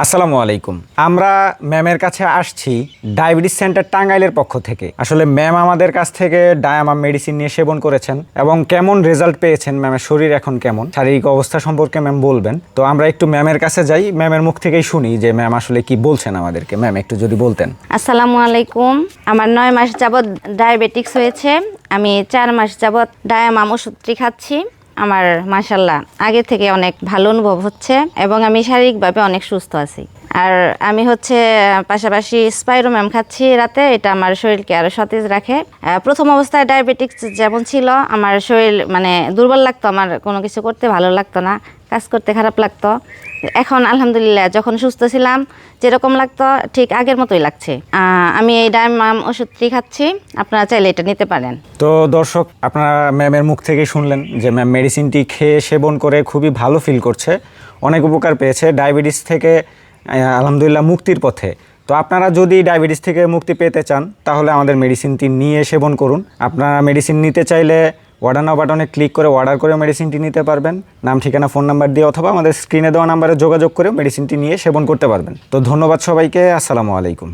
আসসালামু আলাইকুম। আমরা ম্যামের কাছে আসছি ডায়াবেটিস সেন্টার টাঙ্গাইলের পক্ষ থেকে। আসলে ম্যাম আমাদের কাছ থেকে ডায়ামাম মেডিসিন নিয়ে সেবন করেছেন এবং কেমন রেজাল্ট পেয়েছেন, ম্যামের শরীর এখন কেমন, শারীরিক অবস্থা সম্পর্কে ম্যাম বলবেন। তো আমরা একটু ম্যামের কাছে যাই, ম্যামের মুখ থেকেই শুনি যে ম্যাম আসলে কি বলছেন আমাদেরকে। ম্যাম একটু যদি বলতেন। আসসালামু আলাইকুম। আমার 9 মাস যাবৎ ডায়াবেটিক্স হয়েছে। আমি 4 মাস যাবৎ ডায়ামাম ওষুধটি খাচ্ছি। আমার মাশাল্লাহ আগে থেকে অনেক ভালো অনুভব হচ্ছে এবং আমি শারীরিকভাবে অনেক সুস্থ আছি। আর আমি পাশাপাশি স্পাইরোম্যাম খাচ্ছি রাতে। এটা আমার শরীরকে আরও সতেজ রাখে। প্রথম অবস্থায় ডায়াবেটিক্স যেমন ছিল, আমার শরীর দুর্বল লাগতো, আমার কোনো কিছু করতে ভালো লাগতো না, কাজ করতে খারাপ লাগতো। এখন আলহামদুলিল্লাহ যখন সুস্থ ছিলাম যেরকম লাগতো ঠিক আগের মতোই লাগছে। আমি এই ডায়ামাম ওষুধটি খাচ্ছি, আপনারা চাইলে এটা নিতে পারেন। তো দর্শক, আপনারা ম্যামের মুখ থেকেই শুনলেন যে ম্যাম মেডিসিনটি খেয়ে সেবন করে খুবই ভালো ফিল করছে, অনেক উপকার পেয়েছে, ডায়াবেটিস থেকে আলহামদুলিল্লাহ মুক্তির পথে। তো আপনারা যদি ডায়াবেটিস থেকে মুক্তি পেতে চান তাহলে আমাদের মেডিসিনটি নিয়ে সেবন করুন। আপনারা মেডিসিন নিতে চাইলে অর্ডার নাও বাটনে ক্লিক করে অর্ডার করে মেডিসিনটি নিতে পারবেন। নাম, ঠিকানা, ফোন নাম্বার দিয়ে অথবা আমাদের স্ক্রিনে দেওয়া নাম্বারে যোগাযোগ করে মেডিসিনটি নিয়ে সেবন করতে পারবেন। তো ধন্যবাদ সবাইকে। আসসালামু আলাইকুম।